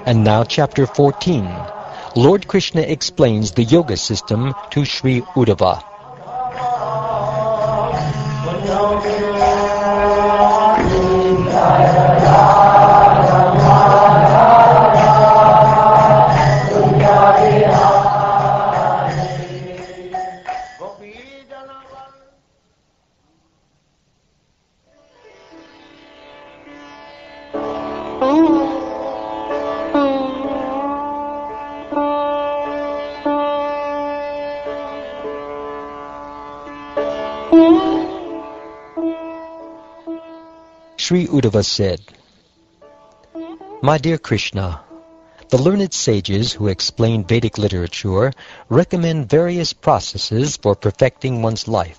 And now chapter 14. Lord Krishna explains the yoga system to Sri Uddhava. Sri Uddhava said, "My dear Krishna, the learned sages who explain Vedic literature recommend various processes for perfecting one's life.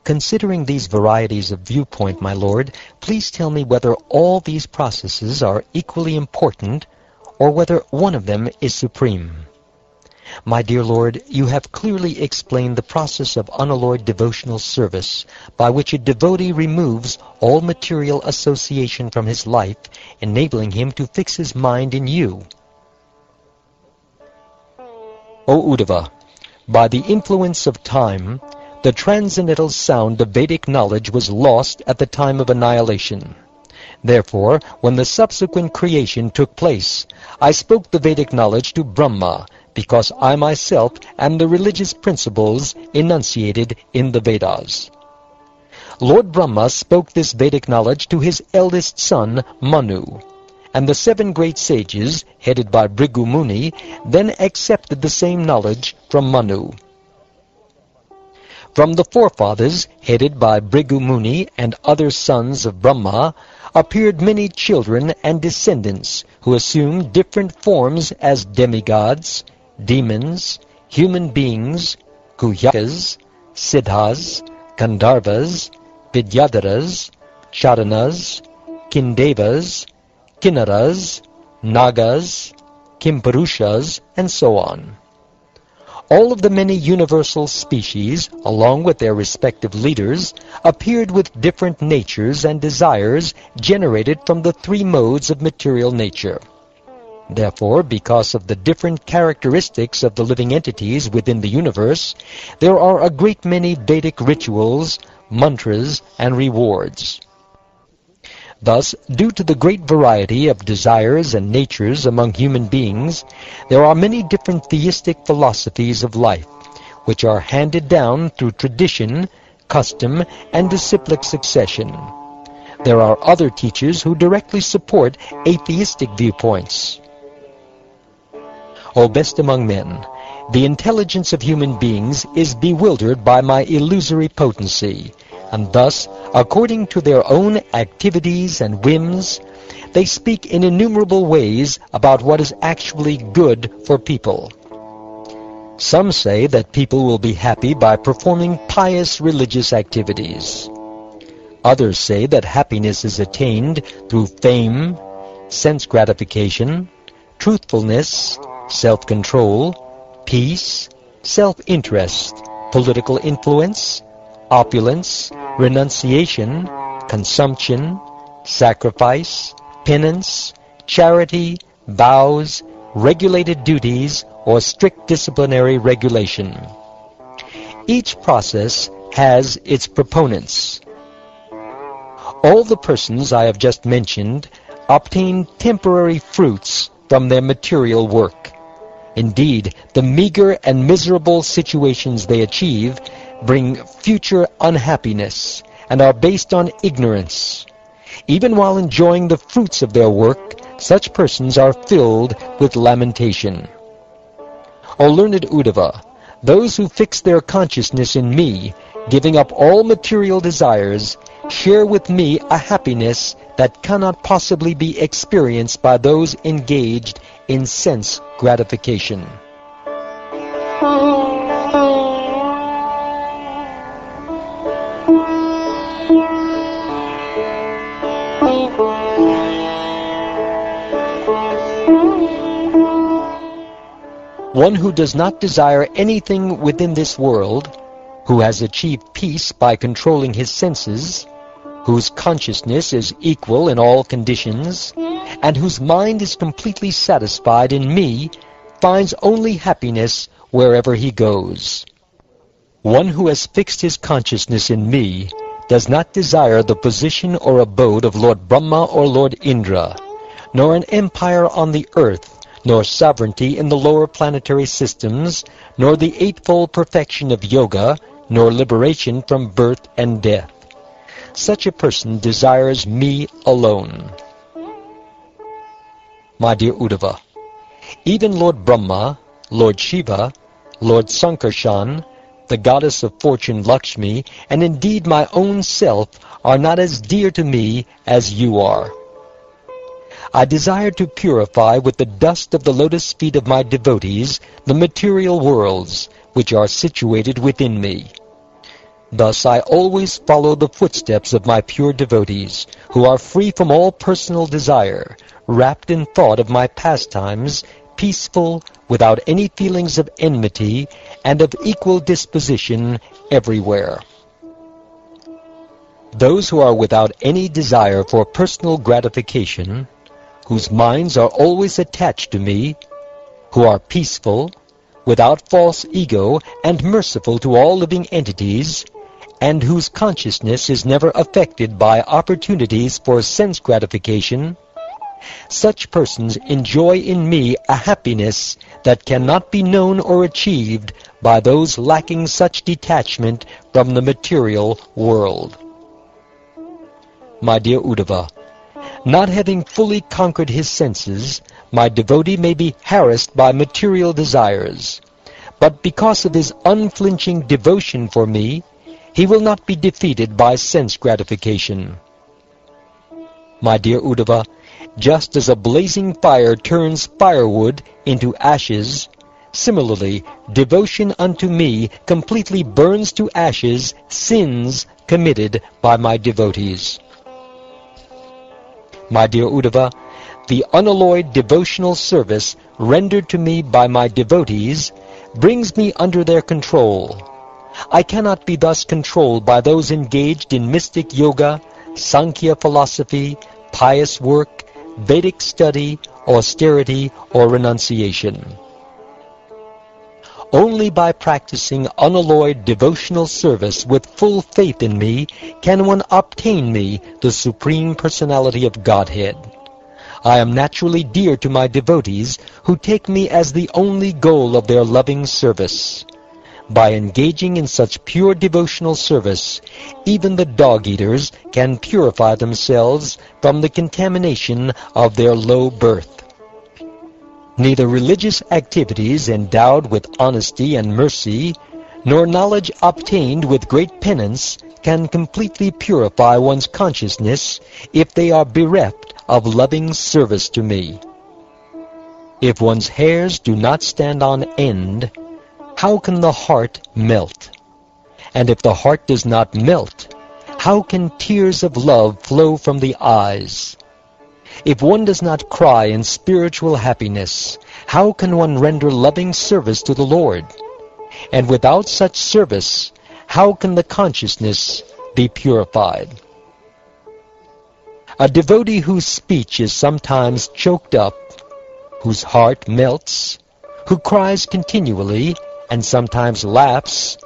Considering these varieties of viewpoint, my Lord, please tell me whether all these processes are equally important or whether one of them is supreme. My dear Lord, you have clearly explained the process of unalloyed devotional service by which a devotee removes all material association from his life, enabling him to fix his mind in you. O Uddhava, by the influence of time, the transcendental sound of Vedic knowledge was lost at the time of annihilation. Therefore, when the subsequent creation took place, I spoke the Vedic knowledge to Brahma, because I myself am the religious principles enunciated in the Vedas. Lord Brahma spoke this Vedic knowledge to his eldest son, Manu, and the 7 great sages, headed by Bhrigu Muni, then accepted the same knowledge from Manu. From the forefathers, headed by Bhrigu Muni and other sons of Brahma, appeared many children and descendants who assumed different forms as demigods, demons, human beings, Guhyakas, Siddhas, Gandharvas, Vidyadharas, Charanas, Kindevas, Kinnaras, Nagas, Kimpurushas, and so on. All of the many universal species, along with their respective leaders, appeared with different natures and desires generated from the 3 modes of material nature. Therefore, because of the different characteristics of the living entities within the universe, there are a great many Vedic rituals, mantras, and rewards. Thus, due to the great variety of desires and natures among human beings, there are many different theistic philosophies of life, which are handed down through tradition, custom, and disciplic succession. There are other teachers who directly support atheistic viewpoints. O best among men, the intelligence of human beings is bewildered by my illusory potency, and thus, according to their own activities and whims, they speak in innumerable ways about what is actually good for people. Some say that people will be happy by performing pious religious activities. Others say that happiness is attained through fame, sense gratification, truthfulness, self-control, peace, self-interest, political influence, opulence, renunciation, consumption, sacrifice, penance, charity, vows, regulated duties, or strict disciplinary regulation. Each process has its proponents. All the persons I have just mentioned obtain temporary fruits from their material work. Indeed, the meager and miserable situations they achieve bring future unhappiness and are based on ignorance. Even while enjoying the fruits of their work, such persons are filled with lamentation. O learned Uddhava, those who fix their consciousness in me, giving up all material desires, share with me a happiness that cannot possibly be experienced by those engaged in sense gratification. One who does not desire anything within this world, who has achieved peace by controlling his senses, whose consciousness is equal in all conditions, and whose mind is completely satisfied in me, finds only happiness wherever he goes. One who has fixed his consciousness in me does not desire the position or abode of Lord Brahma or Lord Indra, nor an empire on the earth, nor sovereignty in the lower planetary systems, nor the eightfold perfection of yoga, nor liberation from birth and death. Such a person desires me alone. My dear Uddhava, even Lord Brahma, Lord Shiva, Lord Sankarshan, the goddess of fortune Lakshmi, and indeed my own self are not as dear to me as you are. I desire to purify with the dust of the lotus feet of my devotees the material worlds which are situated within me. Thus I always follow the footsteps of my pure devotees, who are free from all personal desire, wrapped in thought of my pastimes, peaceful, without any feelings of enmity, and of equal disposition everywhere. Those who are without any desire for personal gratification, whose minds are always attached to me, who are peaceful, without false ego, and merciful to all living entities, and whose consciousness is never affected by opportunities for sense gratification, such persons enjoy in me a happiness that cannot be known or achieved by those lacking such detachment from the material world. My dear Uddhava, not having fully conquered his senses, my devotee may be harassed by material desires, but because of his unflinching devotion for me, he will not be defeated by sense gratification. My dear Uddhava, just as a blazing fire turns firewood into ashes, similarly, devotion unto me completely burns to ashes sins committed by my devotees. My dear Uddhava, the unalloyed devotional service rendered to me by my devotees brings me under their control. I cannot be thus controlled by those engaged in mystic yoga, Sankhya philosophy, pious work, Vedic study, austerity, or renunciation. Only by practicing unalloyed devotional service with full faith in me can one obtain me, the Supreme Personality of Godhead. I am naturally dear to my devotees, who take me as the only goal of their loving service. By engaging in such pure devotional service, even the dog-eaters can purify themselves from the contamination of their low birth. Neither religious activities endowed with honesty and mercy, nor knowledge obtained with great penance can completely purify one's consciousness if they are bereft of loving service to me. If one's hairs do not stand on end, how can the heart melt? And if the heart does not melt, how can tears of love flow from the eyes? If one does not cry in spiritual happiness, how can one render loving service to the Lord? And without such service, how can the consciousness be purified? A devotee whose speech is sometimes choked up, whose heart melts, who cries continually, and sometimes laughs,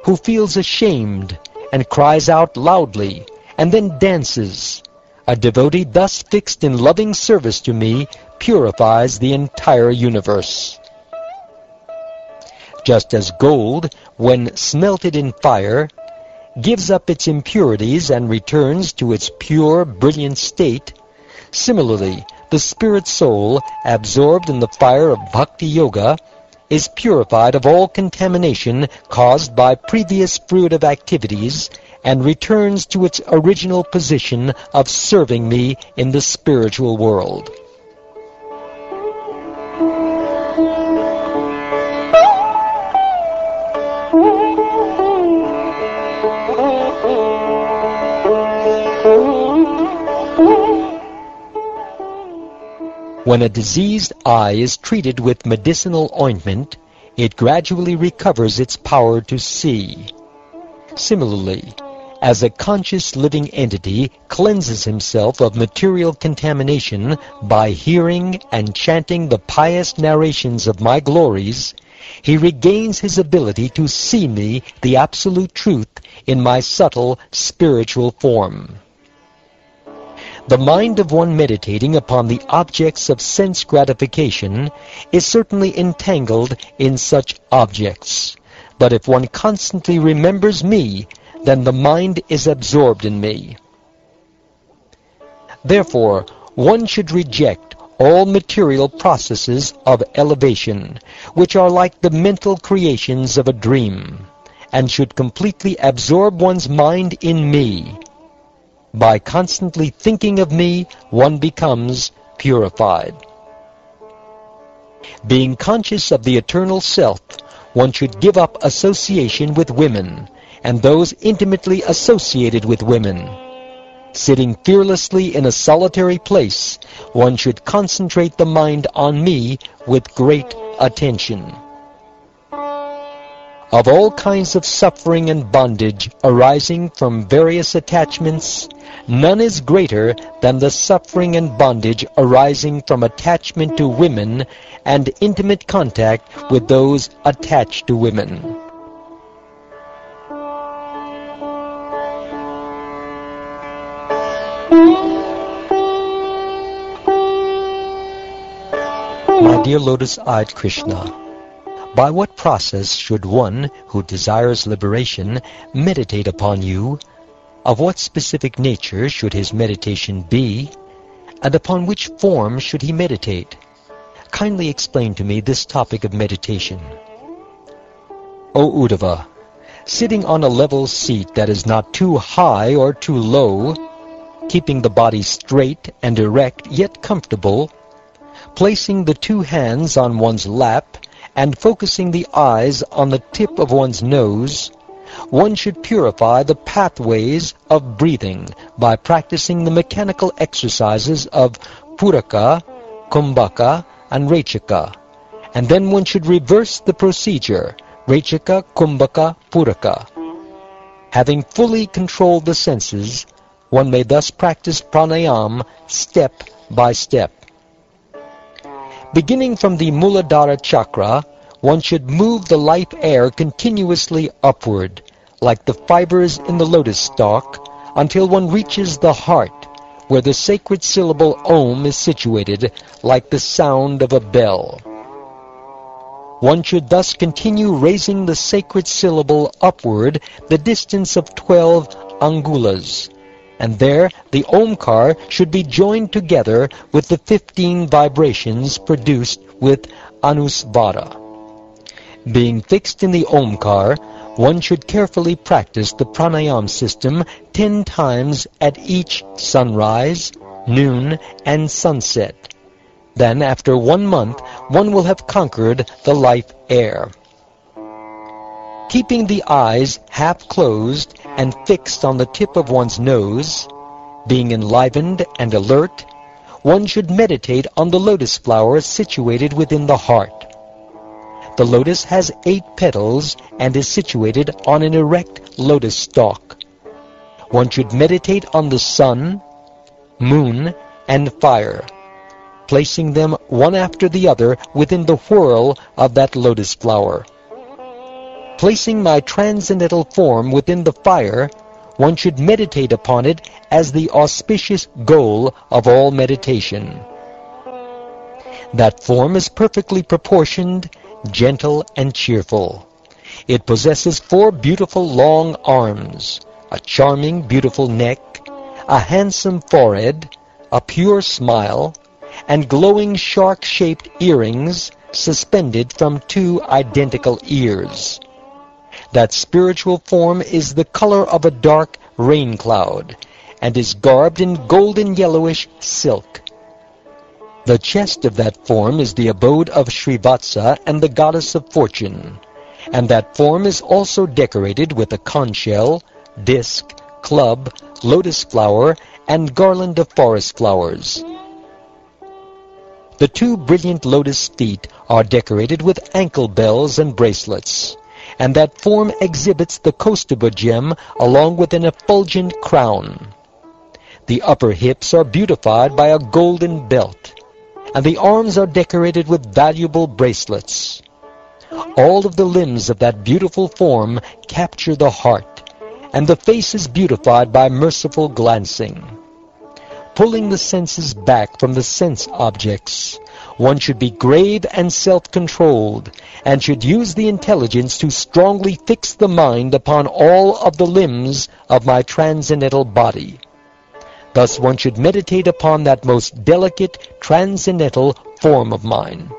who feels ashamed and cries out loudly and then dances, a devotee thus fixed in loving service to me purifies the entire universe. Just as gold, when smelted in fire, gives up its impurities and returns to its pure, brilliant state, similarly, the spirit soul, absorbed in the fire of bhakti yoga, is purified of all contamination caused by previous fruitive activities and returns to its original position of serving me in the spiritual world. When a diseased eye is treated with medicinal ointment, it gradually recovers its power to see. Similarly, as a conscious living entity cleanses himself of material contamination by hearing and chanting the pious narrations of my glories, he regains his ability to see me, the absolute truth, in my subtle spiritual form. The mind of one meditating upon the objects of sense gratification is certainly entangled in such objects, but if one constantly remembers me, then the mind is absorbed in me. Therefore, one should reject all material processes of elevation, which are like the mental creations of a dream, and should completely absorb one's mind in me. By constantly thinking of me, one becomes purified. Being conscious of the eternal self, one should give up association with women, and those intimately associated with women. Sitting fearlessly in a solitary place, one should concentrate the mind on me with great attention. Of all kinds of suffering and bondage arising from various attachments, none is greater than the suffering and bondage arising from attachment to women and intimate contact with those attached to women. My dear lotus-eyed Krishna, by what process should one who desires liberation meditate upon you? Of what specific nature should his meditation be? And upon which form should he meditate? Kindly explain to me this topic of meditation. O Uddhava, sitting on a level seat that is not too high or too low, keeping the body straight and erect yet comfortable, placing the two hands on one's lap and focusing the eyes on the tip of one's nose, one should purify the pathways of breathing by practicing the mechanical exercises of Puraka, Kumbhaka, and Rechaka, and then one should reverse the procedure, Rechaka, Kumbhaka, Puraka. Having fully controlled the senses, one may thus practice pranayama step by step. Beginning from the Muladhara chakra, one should move the life air continuously upward, like the fibers in the lotus stalk, until one reaches the heart, where the sacred syllable Om is situated, like the sound of a bell. One should thus continue raising the sacred syllable upward the distance of 12 angulas, and there the Omkar should be joined together with the 15 vibrations produced with Anusvara. Being fixed in the Omkar, one should carefully practice the pranayama system 10 times at each sunrise, noon, and sunset. Then, after 1 month, one will have conquered the life air. Keeping the eyes half closed and fixed on the tip of one's nose, being enlivened and alert, one should meditate on the lotus flower situated within the heart. The lotus has 8 petals and is situated on an erect lotus stalk. One should meditate on the sun, moon, and fire, placing them one after the other within the whirl of that lotus flower. Placing my transcendental form within the fire, one should meditate upon it as the auspicious goal of all meditation. That form is perfectly proportioned, gentle, and cheerful. It possesses 4 beautiful long arms, a charming, beautiful neck, a handsome forehead, a pure smile, and glowing shark-shaped earrings suspended from 2 identical ears. That spiritual form is the color of a dark rain cloud, and is garbed in golden yellowish silk. The chest of that form is the abode of Srivatsa and the goddess of fortune, and that form is also decorated with a conch shell, disc, club, lotus flower, and garland of forest flowers. The 2 brilliant lotus feet are decorated with ankle bells and bracelets, and that form exhibits the Kaustubha gem along with an effulgent crown. The upper hips are beautified by a golden belt, and the arms are decorated with valuable bracelets. All of the limbs of that beautiful form capture the heart, and the face is beautified by merciful glancing. Pulling the senses back from the sense objects, one should be grave and self-controlled, and should use the intelligence to strongly fix the mind upon all of the limbs of my transcendental body. Thus one should meditate upon that most delicate transcendental form of mine.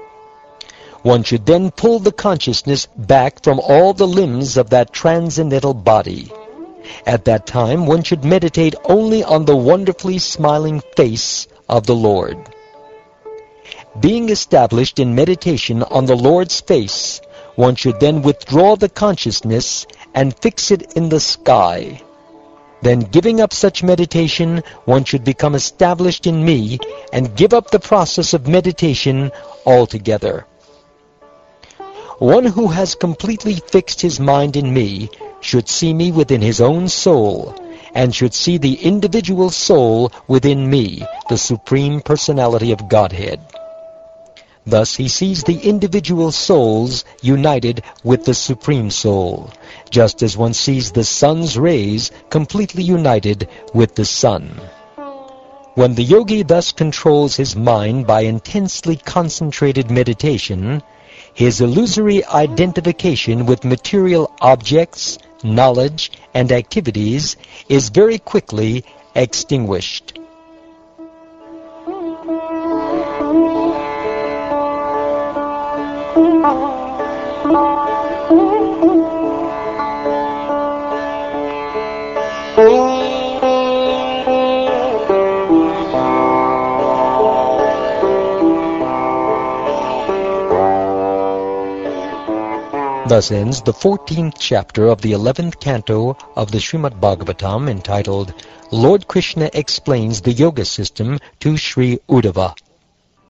One should then pull the consciousness back from all the limbs of that transcendental body. At that time, one should meditate only on the wonderfully smiling face of the Lord. Being established in meditation on the Lord's face, one should then withdraw the consciousness and fix it in the sky. Then, giving up such meditation, one should become established in me and give up the process of meditation altogether. One who has completely fixed his mind in me should see me within his own soul, and should see the individual soul within me, the Supreme Personality of Godhead. Thus he sees the individual souls united with the Supreme Soul, just as one sees the sun's rays completely united with the sun. When the yogi thus controls his mind by intensely concentrated meditation, his illusory identification with material objects, knowledge, and activities is very quickly extinguished. Thus ends the 14th chapter of the 11th canto of the Srimad Bhagavatam, entitled Lord Krishna Explains the Yoga System to Sri Uddhava.